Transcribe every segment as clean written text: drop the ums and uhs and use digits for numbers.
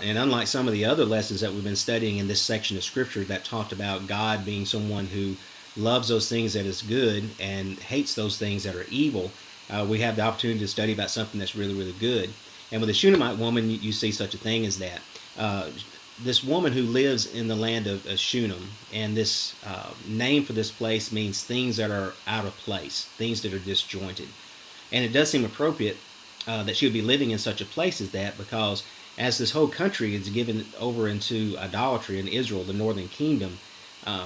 And unlike some of the other lessons that we've been studying in this section of Scripture that talked about God being someone who loves those things that is good and hates those things that are evil, we have the opportunity to study about something that's really, really good. And with the Shunammite woman, you see such a thing as that. This woman who lives in the land of Shunem, and this name for this place means things that are out of place, things that are disjointed. And it does seem appropriate that she would be living in such a place as that, because as this whole country is given over into idolatry in Israel, the northern kingdom,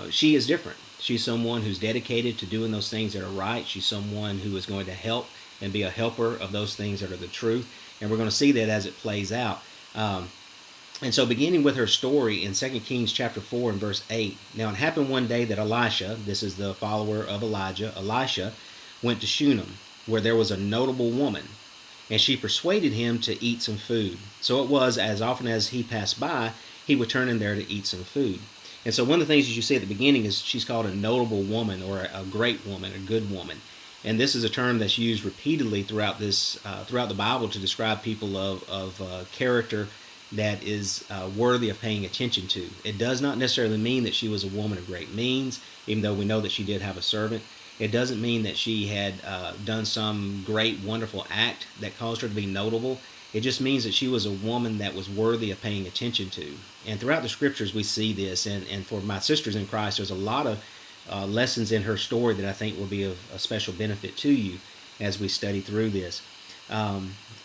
she is different. She's someone who's dedicated to doing those things that are right. She's someone who is going to help and be a helper of those things that are the truth. And we're going to see that as it plays out. And so beginning with her story in 2 Kings chapter 4 and verse 8. Now it happened one day that Elisha, this is the follower of Elijah, Elisha, went to Shunem, where there was a notable woman, and she persuaded him to eat some food. So it was, as often as he passed by, he would turn in there to eat some food. And so one of the things that you see at the beginning is she's called a notable woman, or a great woman, a good woman. And this is a term that's used repeatedly throughout the Bible to describe people of character that is worthy of paying attention to. It does not necessarily mean that she was a woman of great means, even though we know that she did have a servant. It doesn't mean that she had done some great, wonderful act that caused her to be notable. It just means that she was a woman that was worthy of paying attention to. And throughout the Scriptures we see this, and for my sisters in Christ, there's a lot of lessons in her story that I think will be of a special benefit to you as we study through this.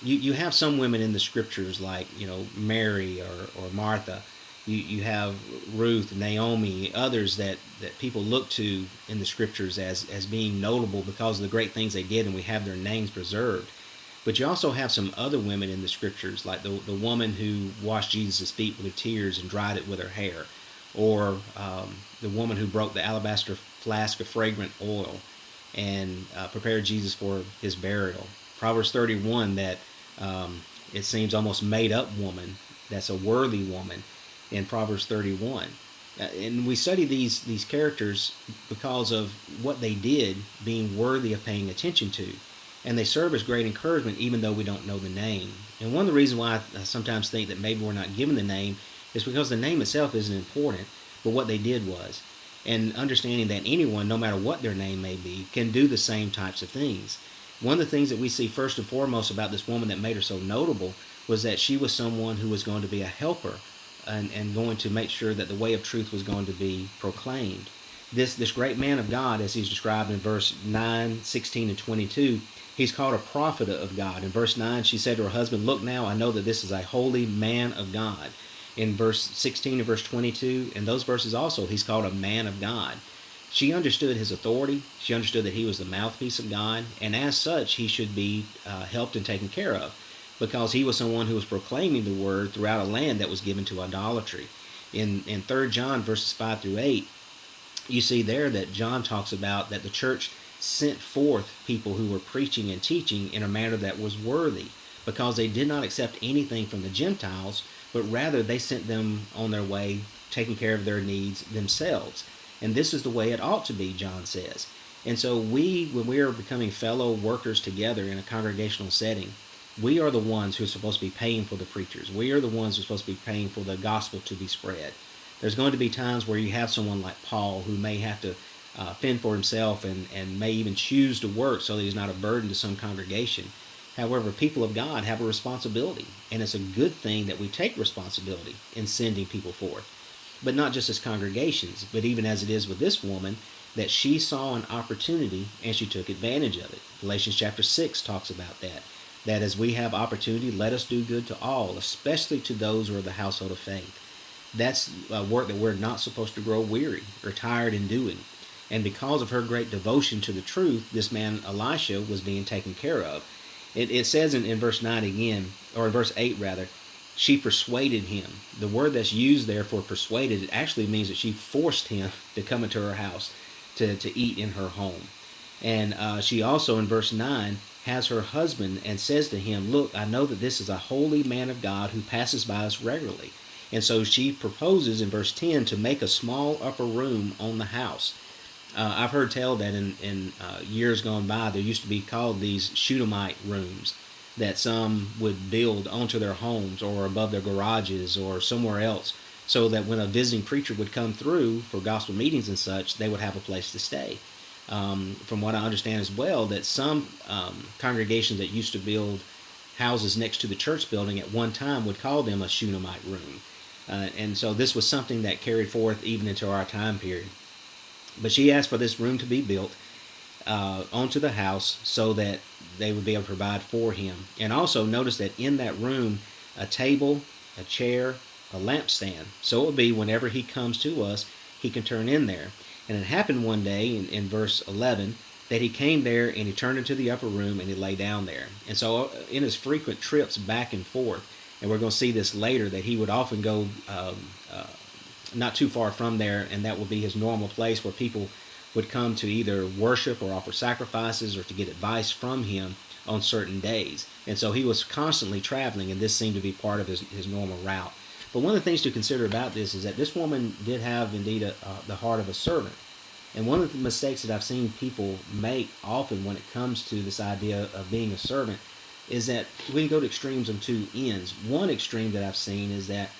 You have some women in the Scriptures like, Mary or Martha. You have Ruth, Naomi, others that people look to in the Scriptures as being notable because of the great things they did, and we have their names preserved. But you also have some other women in the Scriptures, like the woman who washed Jesus' feet with her tears and dried it with her hair, or the woman who broke the alabaster flask of fragrant oil and prepared Jesus for his burial. Proverbs 31, that it seems almost made up woman, that's a worthy woman in Proverbs 31. And we study these characters because of what they did being worthy of paying attention to. And they serve as great encouragement even though we don't know the name. And one of the reasons why I sometimes think that maybe we're not given the name is because the name itself isn't important, but what they did was. And understanding that anyone, no matter what their name may be, can do the same types of things. One of the things that we see first and foremost about this woman that made her so notable was that she was someone who was going to be a helper and going to make sure that the way of truth was going to be proclaimed. This great man of God, as he's described in verse 9, 16, and 22, he's called a prophet of God. In verse 9, she said to her husband, "Look now, I know that this is a holy man of God." In verse 16 and verse 22, in those verses also, he's called a man of God. She understood his authority. She understood that he was the mouthpiece of God, and as such, he should be helped and taken care of, because he was someone who was proclaiming the word throughout a land that was given to idolatry. In 3 John verses 5 through 8, you see there that John talks about that the church sent forth people who were preaching and teaching in a manner that was worthy, because they did not accept anything from the Gentiles, but rather they sent them on their way, taking care of their needs themselves. And this is the way it ought to be, John says. And so when we are becoming fellow workers together in a congregational setting, we are the ones who are supposed to be paying for the preachers. We are the ones who are supposed to be paying for the gospel to be spread. There's going to be times where you have someone like Paul who may have to fend for himself and may even choose to work so that he's not a burden to some congregation. However, people of God have a responsibility, and it's a good thing that we take responsibility in sending people forth. But not just as congregations, but even as it is with this woman, that she saw an opportunity and she took advantage of it. Galatians chapter 6 talks about that as we have opportunity, let us do good to all, especially to those who are the household of faith. That's work that we're not supposed to grow weary or tired in doing. And because of her great devotion to the truth, this man Elisha was being taken care of. It says in verse 9 again, or in verse 8 rather, she persuaded him. The word that's used there for persuaded, it actually means that she forced him to come into her house to eat in her home. And she also, in verse 9, has her husband and says to him, "Look, I know that this is a holy man of God who passes by us regularly." And so she proposes in verse 10 to make a small upper room on the house. I've heard tell that in years gone by, there used to be called these Shunammite rooms. that some would build onto their homes or above their garages or somewhere else, so that when a visiting preacher would come through for gospel meetings and such, they would have a place to stay. From what I understand as well, that some congregations that used to build houses next to the church building at one time would call them a Shunammite room. And so this was something that carried forth even into our time period. But she asked for this room to be built onto the house so that they would be able to provide for him. And also notice that in that room, a table, a chair, a lampstand. So it would be whenever he comes to us, he can turn in there. And it happened one day in verse 11 that he came there and he turned into the upper room and he lay down there. And so in his frequent trips back and forth, and we're going to see this later, that he would often go not too far from there, and that would be his normal place where people would come to either worship or offer sacrifices or to get advice from him on certain days. And so he was constantly traveling, and this seemed to be part of his normal route. But one of the things to consider about this is that this woman did have indeed the heart of a servant. And one of the mistakes that I've seen people make often when it comes to this idea of being a servant is that we can go to extremes on two ends. One extreme that I've seen is that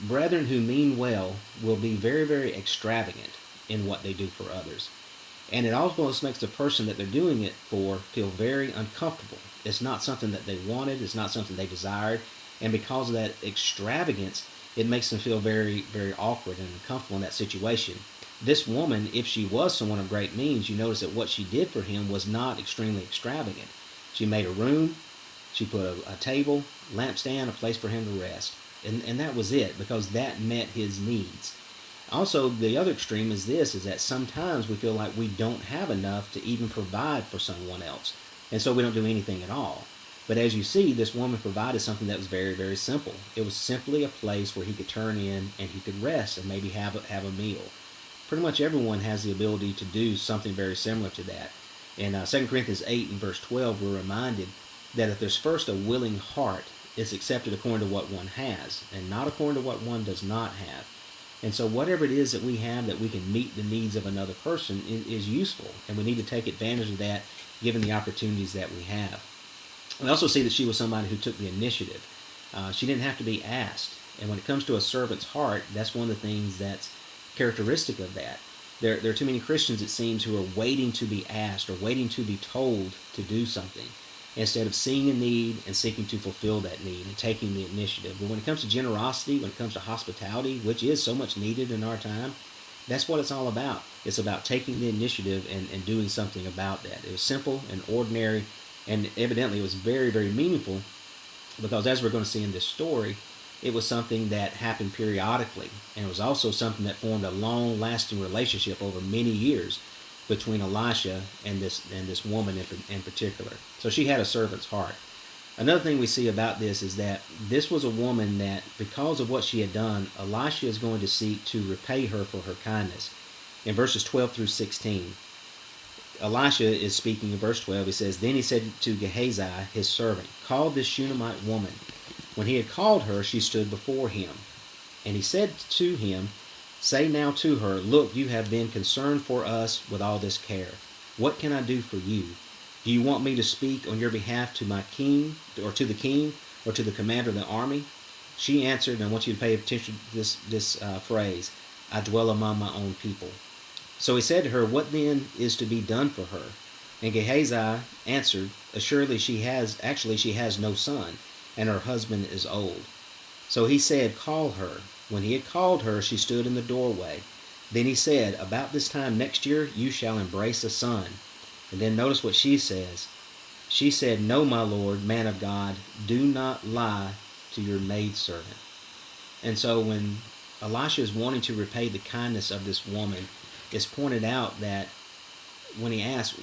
brethren who mean well will be very, very extravagant in what they do for others. And it almost makes the person that they're doing it for feel very uncomfortable. It's not something that they wanted. It's not something they desired. And because of that extravagance, it makes them feel very, very awkward and uncomfortable in that situation. This woman, if she was someone of great means, you notice that what she did for him was not extremely extravagant. She made a room. She put a table, lampstand, a place for him to rest. And that was it, because that met his needs. Also, the other extreme is this, is that sometimes we feel like we don't have enough to even provide for someone else. And so we don't do anything at all. But as you see, this woman provided something that was very, very simple. It was simply a place where he could turn in and he could rest and maybe have a meal. Pretty much everyone has the ability to do something very similar to that. In 2 Corinthians 8 and verse 12, we're reminded that if there's first a willing heart, it's accepted according to what one has, and not according to what one does not have. And so whatever it is that we have that we can meet the needs of another person is useful, and we need to take advantage of that given the opportunities that we have. We also see that she was somebody who took the initiative. She didn't have to be asked. And when it comes to a servant's heart, that's one of the things that's characteristic of that. There are too many Christians, it seems, who are waiting to be asked or waiting to be told to do something, instead of seeing a need and seeking to fulfill that need and taking the initiative. But when it comes to generosity, when it comes to hospitality, which is so much needed in our time, that's what it's all about. It's about taking the initiative and doing something about that. It was simple and ordinary, and evidently it was very, very meaningful, because as we're going to see in this story, it was something that happened periodically, and it was also something that formed a long-lasting relationship over many years between Elisha and this woman in particular. So she had a servant's heart. Another thing we see about this is that this was a woman that, because of what she had done, Elisha is going to seek to repay her for her kindness. In verses 12 through 16, Elisha is speaking in verse 12. He says, "Then he said to Gehazi, his servant, 'Call this Shunammite woman.' When he had called her, she stood before him. And he said to him, 'Say now to her, Look, you have been concerned for us with all this care. What can I do for you? Do you want me to speak on your behalf to my king, or to the king, or to the commander of the army?' She answered," and I want you to pay attention to this phrase, "I dwell among my own people." So he said to her, "What then is to be done for her?" And Gehazi answered, "Assuredly she has no son, and her husband is old." So he said, "Call her." When he had called her, she stood in the doorway. Then he said, "About this time next year you shall embrace a son." And then notice what she says. She said, "No, my lord, man of God, do not lie to your maidservant." And so when Elisha is wanting to repay the kindness of this woman, it's pointed out that when he asks,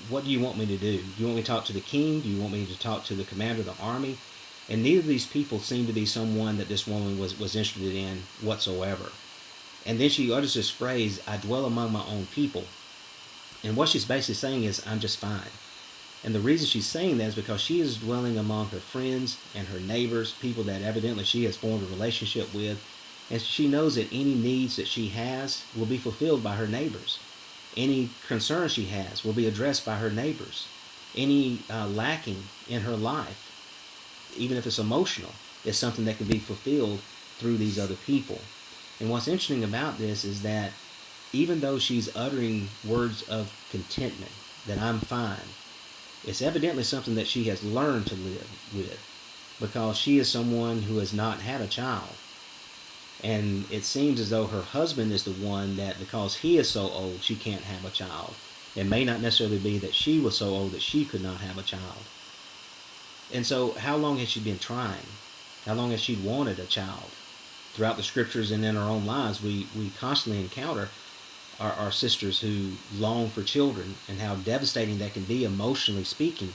"What do you want me to do? Do you want me to talk to the king? Do you want me to talk to the commander of the army?" And neither of these people seemed to be someone that this woman was interested in whatsoever. And then she utters this phrase, "I dwell among my own people." And what she's basically saying is, I'm just fine. And the reason she's saying that is because she is dwelling among her friends and her neighbors, people that evidently she has formed a relationship with. And she knows that any needs that she has will be fulfilled by her neighbors. Any concerns she has will be addressed by her neighbors. Any lacking in her life even if it's emotional, is something that can be fulfilled through these other people. And what's interesting about this is that even though she's uttering words of contentment, that I'm fine, it's evidently something that she has learned to live with, because she is someone who has not had a child. And it seems as though her husband is the one that, because he is so old, she can't have a child. It may not necessarily be that she was so old that she could not have a child. And so how long has she been trying? How long has she wanted a child? Throughout the scriptures and in our own lives, we constantly encounter our sisters who long for children, and how devastating that can be, emotionally speaking,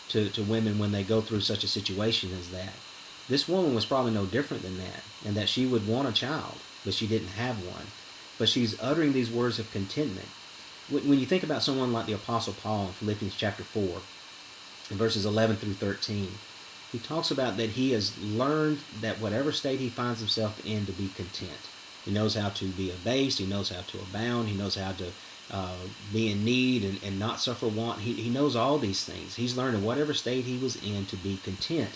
to women when they go through such a situation as that. This woman was probably no different than that, and that she would want a child, but she didn't have one. But she's uttering these words of contentment. When you think about someone like the Apostle Paul in Philippians chapter 4, in verses 11 through 13, he talks about that he has learned that whatever state he finds himself in, to be content. He knows how to be abased. He knows how to abound. He knows how to be in need and not suffer want. He knows all these things. He's learned in whatever state he was in to be content.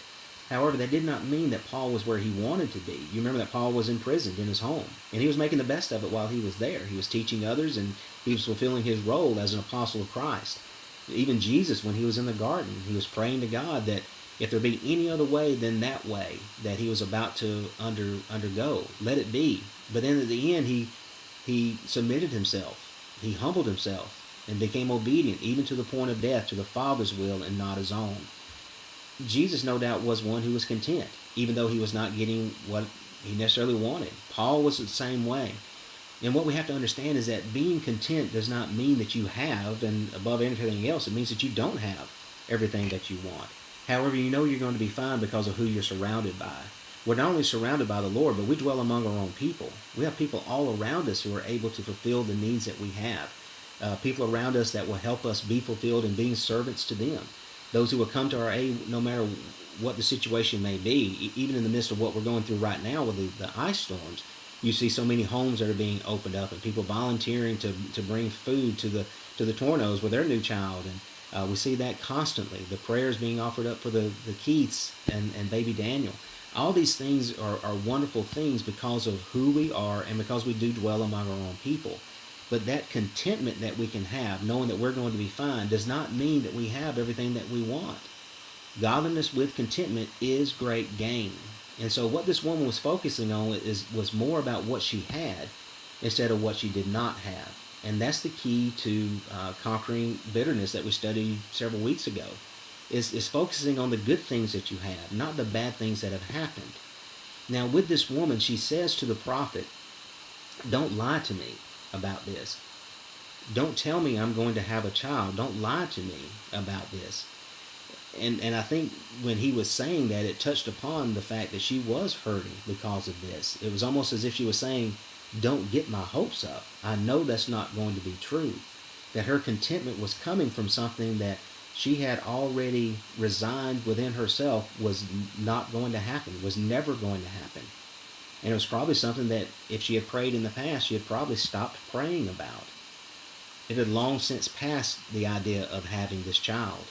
However, that did not mean that Paul was where he wanted to be. You remember that Paul was imprisoned in his home, and he was making the best of it while he was there. He was teaching others, and he was fulfilling his role as an apostle of Christ. Even Jesus, when he was in the garden, he was praying to God that if there be any other way than that way that he was about to undergo, let it be. But then at the end, he submitted himself. He humbled himself and became obedient, even to the point of death, to the Father's will and not his own. Jesus, no doubt, was one who was content, even though he was not getting what he necessarily wanted. Paul was the same way. And what we have to understand is that being content does not mean that you have, and above anything else, it means that you don't have everything that you want. However, you know you're going to be fine because of who you're surrounded by. We're not only surrounded by the Lord, but we dwell among our own people. We have people all around us who are able to fulfill the needs that we have. People around us that will help us be fulfilled in being servants to them. Those who will come to our aid no matter what the situation may be. Even in the midst of what we're going through right now with the ice storms, you see so many homes that are being opened up, and people volunteering to bring food to the Tornos with their new child. And we see that constantly. The prayers being offered up for the Keiths and baby Daniel. All these things are wonderful things because of who we are and because we do dwell among our own people. But that contentment that we can have, knowing that we're going to be fine, does not mean that we have everything that we want. Godliness with contentment is great gain. And so what this woman was focusing on was more about what she had instead of what she did not have. And that's the key to conquering bitterness that we studied several weeks ago, is focusing on the good things that you have, not the bad things that have happened. Now with this woman, she says to the prophet, don't lie to me about this. Don't tell me I'm going to have a child. Don't lie to me about this. And I think when he was saying that, it touched upon the fact that she was hurting because of this. It was almost as if she was saying, don't get my hopes up. I know that's not going to be true. That her contentment was coming from something that she had already resigned within herself was not going to happen, was never going to happen. And it was probably something that if she had prayed in the past, she had probably stopped praying about. It had long since passed the idea of having this child.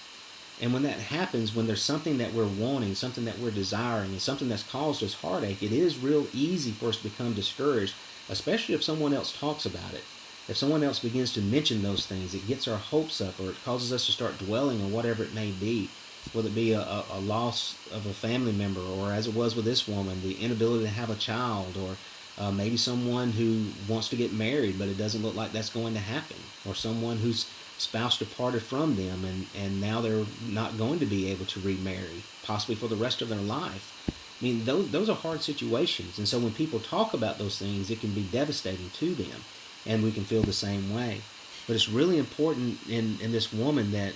And when that happens, when there's something that we're wanting, something that we're desiring, and something that's caused us heartache, it is real easy for us to become discouraged, especially if someone else talks about it. If someone else begins to mention those things, it gets our hopes up, or it causes us to start dwelling on whatever it may be, whether it be a loss of a family member, or as it was with this woman, the inability to have a child, or maybe someone who wants to get married, but it doesn't look like that's going to happen, or someone whose spouse departed from them, and now they're not going to be able to remarry, possibly for the rest of their life. I mean, those are hard situations, and so when people talk about those things, it can be devastating to them, and we can feel the same way. But it's really important in this woman that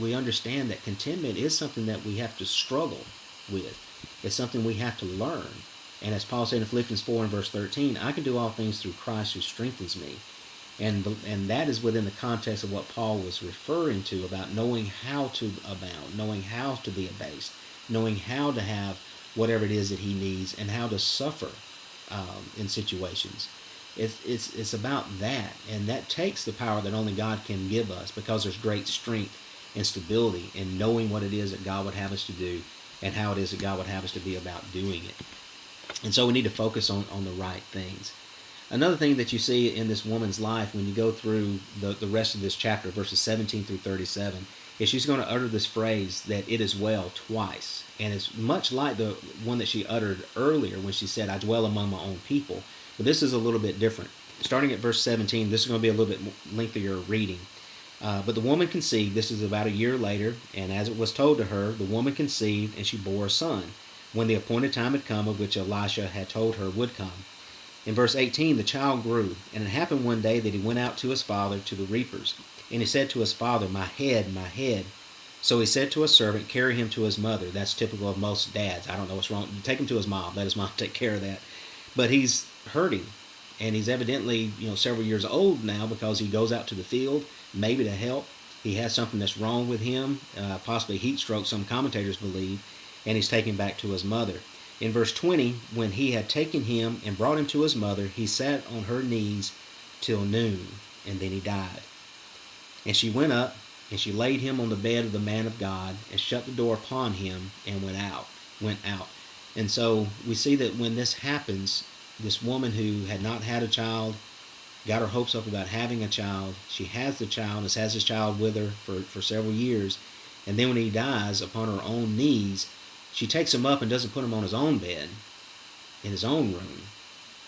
we understand that contentment is something that we have to struggle with. It's something we have to learn. And as Paul said in Philippians 4 and verse 13, I can do all things through Christ who strengthens me. And that is within the context of what Paul was referring to about knowing how to abound, knowing how to be abased, knowing how to have whatever it is that he needs, and how to suffer in situations. It's about that, and that takes the power that only God can give us, because there's great strength and stability in knowing what it is that God would have us to do, and how it is that God would have us to be about doing it. And so we need to focus on the right things. Another thing that you see in this woman's life when you go through the rest of this chapter, verses 17 through 37, is she's going to utter this phrase that it is well twice. And it's much like the one that she uttered earlier when she said, I dwell among my own people. But this is a little bit different. Starting at verse 17, this is going to be a little bit lengthier reading. But the woman conceived, this is about a year later, and as it was told to her, the woman conceived, and she bore a son, when the appointed time had come of which Elisha had told her would come. In verse 18, the child grew, and it happened one day that he went out to his father to the reapers. And he said to his father, my head, my head. So he said to a servant, carry him to his mother. That's typical of most dads. I don't know what's wrong. Take him to his mom. Let his mom take care of that. But he's hurting, and he's evidently several years old now because he goes out to the field, maybe to help. He has something that's wrong with him, possibly heat stroke, some commentators believe, and he's taken back to his mother. In verse 20, when he had taken him and brought him to his mother, he sat on her knees till noon, and then he died. And she went up, and she laid him on the bed of the man of God, and shut the door upon him, and went out. And so we see that when this happens, this woman who had not had a child, got her hopes up about having a child, she has the child, has this child with her for several years, and then when he dies upon her own knees, she takes him up and doesn't put him on his own bed, in his own room,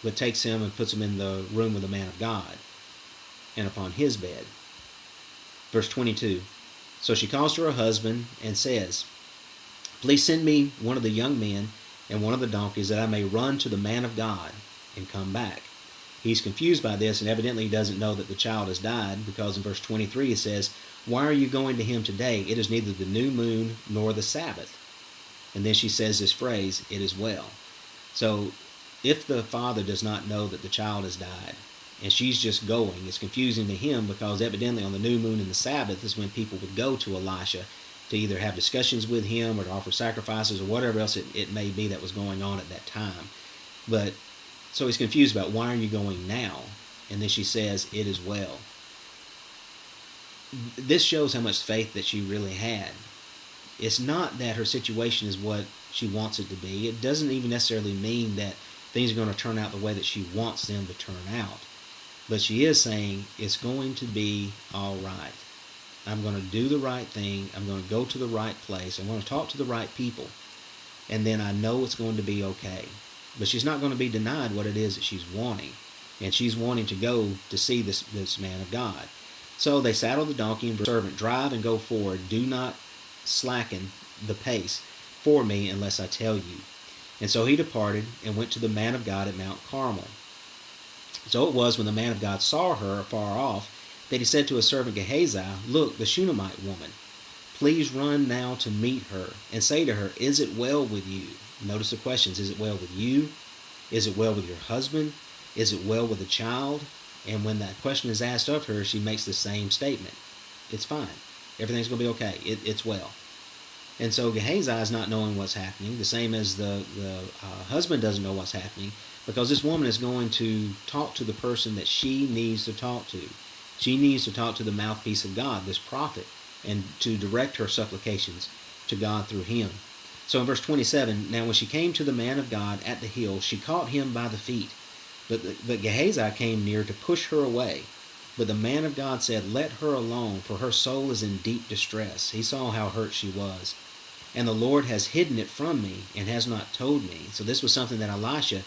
but takes him and puts him in the room of the man of God, and upon his bed. Verse 22, so she calls to her husband and says, please send me one of the young men and one of the donkeys that I may run to the man of God and come back. He's confused by this, and evidently he doesn't know that the child has died, because in verse 23 it says, why are you going to him today? It is neither the new moon nor the Sabbath. And then she says this phrase, it is well. So if the father does not know that the child has died, and she's just going, it's confusing to him, because evidently on the new moon and the Sabbath is when people would go to Elisha to either have discussions with him or to offer sacrifices or whatever else it may be that was going on at that time. But so he's confused about, why are you going now? And then she says, it is well. This shows how much faith that she really had. It's not that her situation is what she wants it to be. It doesn't even necessarily mean that things are going to turn out the way that she wants them to turn out. But she is saying, it's going to be all right. I'm going to do the right thing. I'm going to go to the right place. I'm going to talk to the right people. And then I know it's going to be okay. But she's not going to be denied what it is that she's wanting. And she's wanting to go to see this man of God. So they saddle the donkey and the servant, drive and go forward. Do not slacken the pace for me unless I tell you. And so he departed and went to the man of God at Mount Carmel. So it was when the man of God saw her afar off that he said to his servant Gehazi, look, the Shunammite woman, please run now to meet her and say to her, is it well with you? Notice the questions. Is it well with you? Is it well with your husband? Is it well with the child? And when that question is asked of her, she makes the same statement. It's fine. Everything's going to be okay. It's well. And so Gehazi is not knowing what's happening, the same as the husband doesn't know what's happening, because this woman is going to talk to the person that she needs to talk to. She needs to talk to the mouthpiece of God, this prophet, and to direct her supplications to God through him. So in verse 27, now when she came to the man of God at the hill, she caught him by the feet. But Gehazi came near to push her away. But the man of God said, let her alone, for her soul is in deep distress. He saw how hurt she was. And the Lord has hidden it from me and has not told me. So this was something that Elisha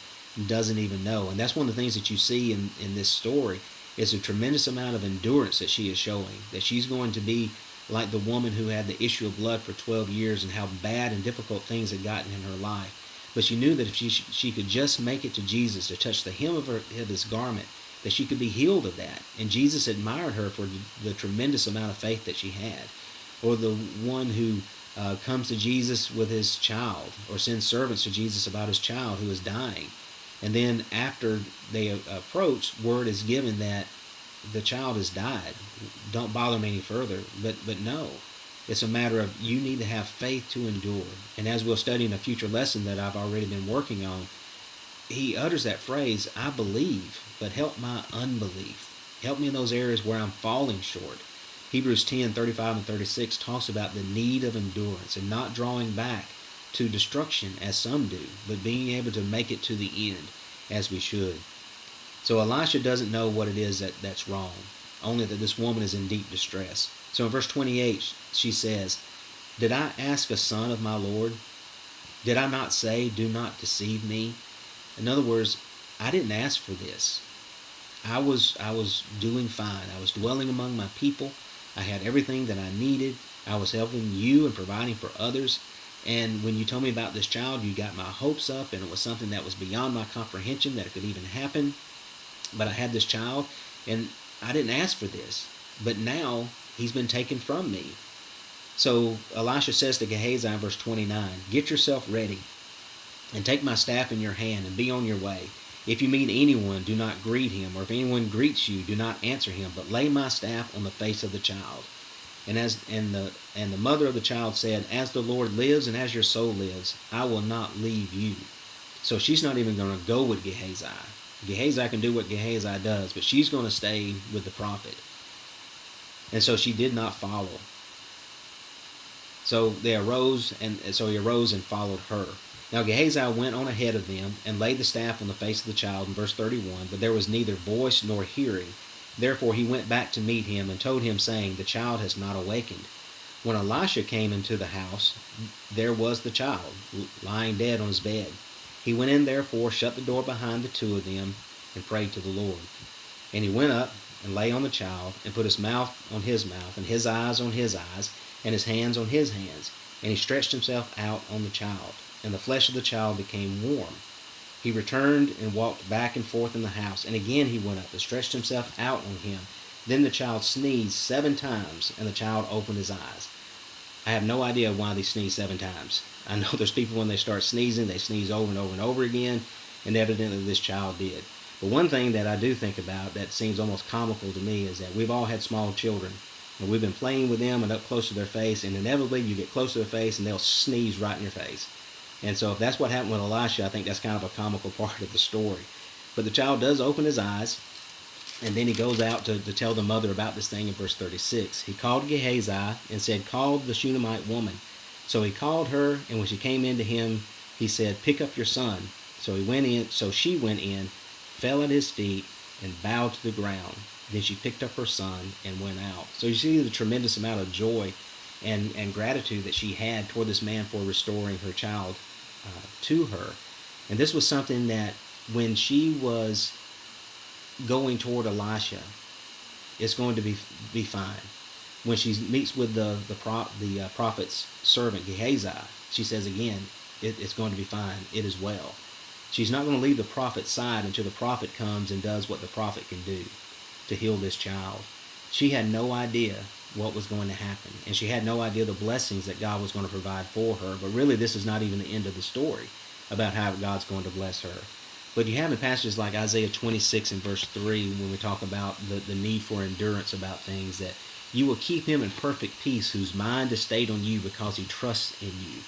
doesn't even know. And that's one of the things that you see in this story, is a tremendous amount of endurance that she is showing. That she's going to be like the woman who had the issue of blood for 12 years and how bad and difficult things had gotten in her life. But she knew that if she could just make it to Jesus, to touch the hem of his garment, that she could be healed of that. And Jesus admired her for the tremendous amount of faith that she had. Or the one who comes to Jesus with his child, or sends servants to Jesus about his child who is dying. And then after they approach, word is given that the child has died. Don't bother me any further. But no. It's a matter of, you need to have faith to endure. And as we'll study in a future lesson that I've already been working on, he utters that phrase, I believe, but help my unbelief. Help me in those areas where I'm falling short. Hebrews 10:35 and 36 talks about the need of endurance and not drawing back to destruction as some do, but being able to make it to the end as we should. So Elisha doesn't know what it is that's wrong, only that this woman is in deep distress. So in verse 28, she says, "Did I ask a son of my Lord? Did I not say, 'Do not deceive me'?" In other words, I didn't ask for this. I was doing fine. I was dwelling among my people. I had everything that I needed. I was helping you and providing for others. And when you told me about this child, you got my hopes up, and it was something that was beyond my comprehension that it could even happen. But I had this child, and I didn't ask for this. But now he's been taken from me. So Elisha says to Gehazi in verse 29, "Get yourself ready and take my staff in your hand and be on your way. If you meet anyone, do not greet him, or if anyone greets you, do not answer him, but lay my staff on the face of the child." And the mother of the child said, "As the Lord lives and as your soul lives, I will not leave you." So she's not even going to go with Gehazi. Gehazi can do what Gehazi does, but she's going to stay with the prophet. And so she did not follow. So he arose and followed her. Now Gehazi went on ahead of them and laid the staff on the face of the child in verse 31, but there was neither voice nor hearing. Therefore he went back to meet him and told him, saying, "The child has not awakened." When Elisha came into the house, there was the child, lying dead on his bed. He went in therefore, shut the door behind the two of them, and prayed to the Lord. And he went up and lay on the child, and put his mouth on his mouth, and his eyes on his eyes, and his hands on his hands. And he stretched himself out on the child, and the flesh of the child became warm. He returned and walked back and forth in the house, and again he went up and stretched himself out on him. Then the child sneezed 7 times, and the child opened his eyes. I have no idea why they sneeze 7 times. I know there's people when they start sneezing, they sneeze over and over and over again, and evidently this child did. But one thing that I do think about that seems almost comical to me is that we've all had small children, and we've been playing with them and up close to their face, and inevitably you get close to their face and they'll sneeze right in your face. And so if that's what happened with Elisha, I think that's kind of a comical part of the story. But the child does open his eyes, and then he goes out to tell the mother about this thing in verse 36. He called Gehazi and said, "Call the Shunammite woman." So he called her, and when she came in to him, he said, "Pick up your son." So she went in, fell at his feet, and bowed to the ground. Then she picked up her son and went out. So you see the tremendous amount of joy and gratitude that she had toward this man for restoring her child to her. And this was something that when she was going toward Elisha, it's going to be fine. When she meets with the prophet's servant Gehazi, she says again, it's going to be fine. It is well. She's not going to leave the prophet's side until the prophet comes and does what the prophet can do to heal this child. She had no idea what was going to happen, and she had no idea the blessings that God was going to provide for her. But really, this is not even the end of the story about how God's going to bless her. But you have in passages like Isaiah 26 and verse 3, when we talk about the need for endurance about things, that you will keep him in perfect peace whose mind is stayed on you because he trusts in you.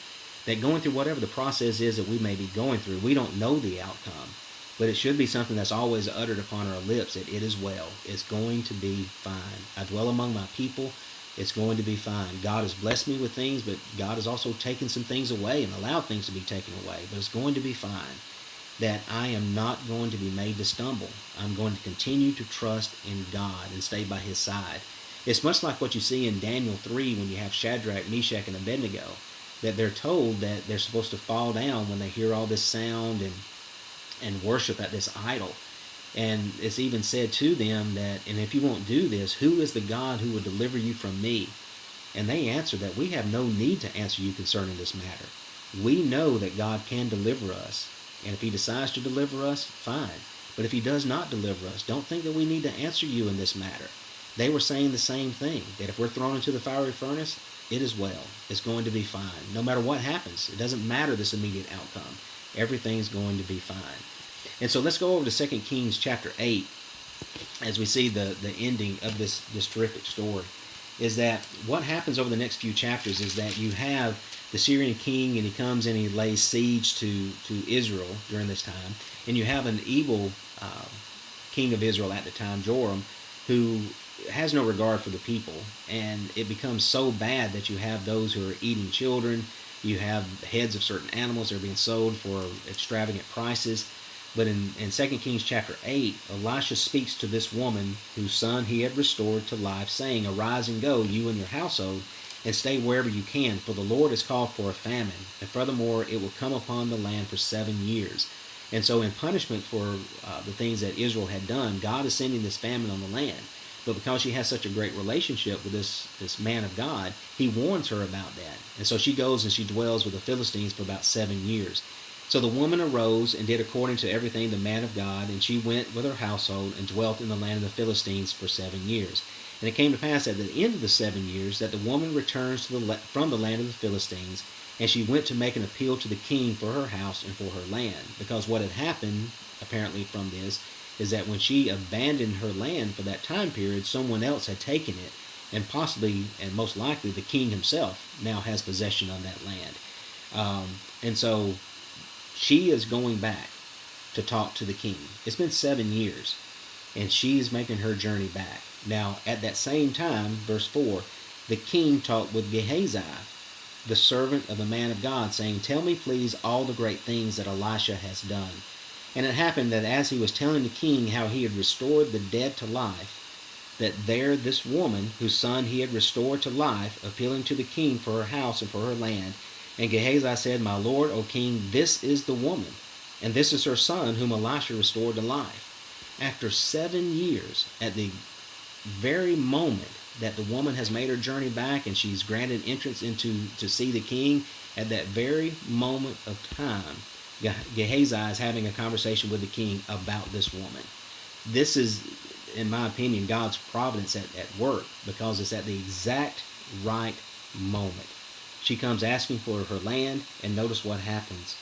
That going through whatever the process is that we may be going through, we don't know the outcome, but it should be something that's always uttered upon our lips, that it is well. It's going to be fine. I dwell among my people. It's going to be fine. God has blessed me with things, but God has also taken some things away and allowed things to be taken away. But it's going to be fine. That I am not going to be made to stumble. I'm going to continue to trust in God and stay by his side. It's much like what you see in Daniel 3 when you have Shadrach, Meshach, and Abednego, that they're told that they're supposed to fall down when they hear all this sound and worship at this idol. And it's even said to them that, "And if you won't do this, who is the God who will deliver you from me?" And they answer that we have no need to answer you concerning this matter. We know that God can deliver us. And if he decides to deliver us, fine. But if he does not deliver us, don't think that we need to answer you in this matter. They were saying the same thing, that if we're thrown into the fiery furnace, it is well. It's going to be fine. No matter what happens, it doesn't matter this immediate outcome. Everything's going to be fine. And so let's go over to 2 Kings chapter 8 as we see the ending of this terrific story. Is that what happens over the next few chapters is that you have the Syrian king, and he comes and he lays siege to Israel during this time. And you have an evil king of Israel at the time, Joram, who has no regard for the people. And it becomes so bad that you have those who are eating children. You have heads of certain animals that are being sold for extravagant prices. But in 2 Kings chapter 8, Elisha speaks to this woman whose son he had restored to life, saying, "Arise and go, you and your household, and stay wherever you can, for the Lord has called for a famine, and furthermore it will come upon the land for 7 years." And so in punishment for the things that Israel had done, God is sending this famine on the land. But because she has such a great relationship with this man of God, he warns her about that. And so she goes and she dwells with the Philistines for about 7 years. So the woman arose and did according to everything the man of God, and she went with her household and dwelt in the land of the Philistines for 7 years. And it came to pass at the end of the 7 years that the woman returns from the land of the Philistines, and she went to make an appeal to the king for her house and for her land. Because what had happened, apparently from this, is that when she abandoned her land for that time period, someone else had taken it, and possibly, and most likely, the king himself now has possession of that land. And so she is going back to talk to the king. It's been 7 years, and she's making her journey back. Now, at that same time, verse 4, the king talked with Gehazi, the servant of the man of God, saying, "Tell me, please, all the great things that Elisha has done." And it happened that as he was telling the king how he had restored the dead to life, that there this woman, whose son he had restored to life, appealing to the king for her house and for her land. And Gehazi said, "My lord, O king, this is the woman, and this is her son, whom Elisha restored to life." After 7 years, at the very moment that the woman has made her journey back and she's granted entrance into to see the king, at that very moment of time, Gehazi is having a conversation with the king about this woman. This is, in my opinion, God's providence at work, because it's at the exact right moment. She comes asking for her land, and notice what happens.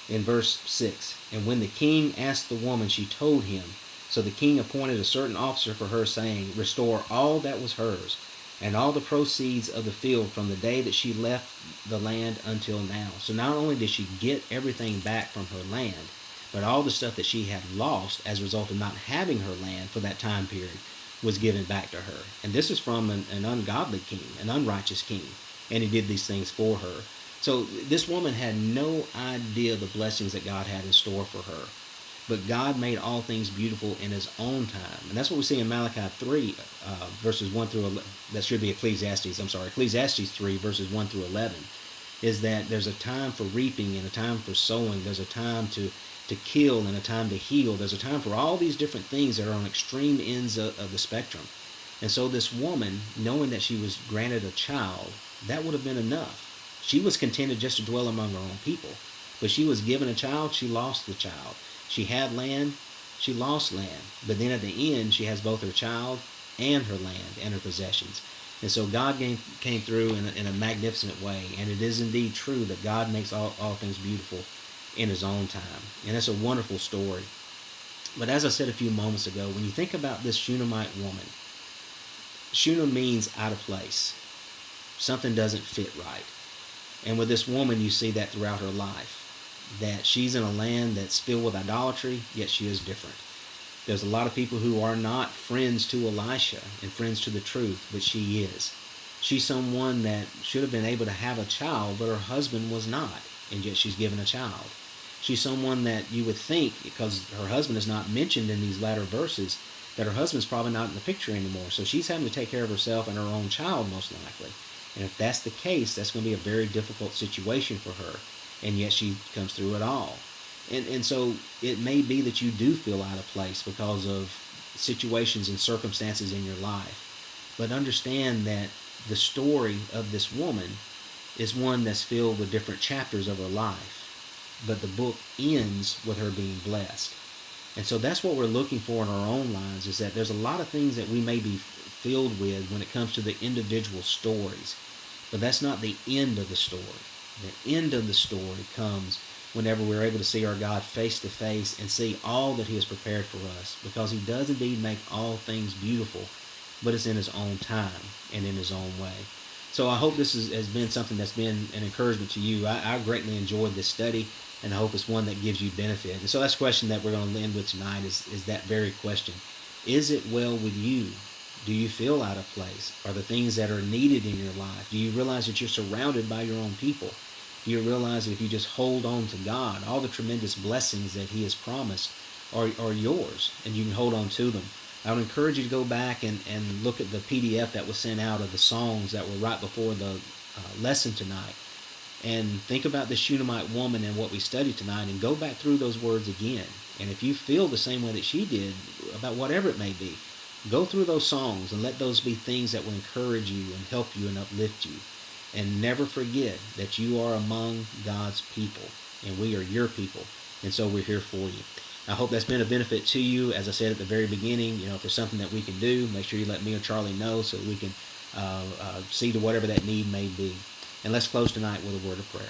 In verse 6, "And when the king asked the woman, she told him. So the king appointed a certain officer for her, saying, 'Restore all that was hers, and all the proceeds of the field from the day that she left the land until now.'" So not only did she get everything back from her land, but all the stuff that she had lost as a result of not having her land for that time period was given back to her. And this is from an ungodly king, an unrighteous king, and he did these things for her. So this woman had no idea the blessings that God had in store for her. But God made all things beautiful in his own time. And that's what we see in Malachi 3, verses 1 through 11. That should be Ecclesiastes 3, verses 1 through 11, is that there's a time for reaping and a time for sowing. There's a time to kill and a time to heal. There's a time for all these different things that are on extreme ends of the spectrum. And so this woman, knowing that she was granted a child, that would have been enough. She was contented just to dwell among her own people. But she was given a child, she lost the child. She had land, she lost land. But then at the end, she has both her child and her land and her possessions. And so God came through in a magnificent way. And it is indeed true that God makes all things beautiful in his own time. And that's a wonderful story. But as I said a few moments ago, when you think about this Shunammite woman, Shunam means out of place. Something doesn't fit right. And with this woman, you see that throughout her life, that she's in a land that's filled with idolatry, yet she is different. There's a lot of people who are not friends to Elisha and friends to the truth, but she is. She's someone that should have been able to have a child, but her husband was not, and yet she's given a child. She's someone that you would think, because her husband is not mentioned in these latter verses, that her husband's probably not in the picture anymore. So she's having to take care of herself and her own child, most likely. And if that's the case, that's going to be a very difficult situation for her. And yet she comes through it all. And so it may be that you do feel out of place because of situations and circumstances in your life. But understand that the story of this woman is one that's filled with different chapters of her life. But the book ends with her being blessed. And so that's what we're looking for in our own lives, is that there's a lot of things that we may be filled with when it comes to the individual stories. But that's not the end of the story. The end of the story comes whenever we're able to see our God face to face and see all that he has prepared for us, because he does indeed make all things beautiful, but it's in his own time and in his own way. So I hope this has been something that's been an encouragement to you. I greatly enjoyed this study, and I hope it's one that gives you benefit. And so that's the question that we're going to end with tonight is that very question. Is it well with you? Do you feel out of place? Are the things that are needed in your life? Do you realize that you're surrounded by your own people? Do you realize that if you just hold on to God, all the tremendous blessings that He has promised are yours, and you can hold on to them? I would encourage you to go back and look at the PDF that was sent out of the songs that were right before the lesson tonight, and think about the Shunammite woman and what we studied tonight, and go back through those words again. And if you feel the same way that she did about whatever it may be, go through those songs and let those be things that will encourage you and help you and uplift you. And never forget that you are among God's people, and we are your people, and so we're here for you. I hope that's been a benefit to you. As I said at the very beginning, if there's something that we can do, make sure you let me or Charlie know so we can see to whatever that need may be. And let's close tonight with a word of prayer.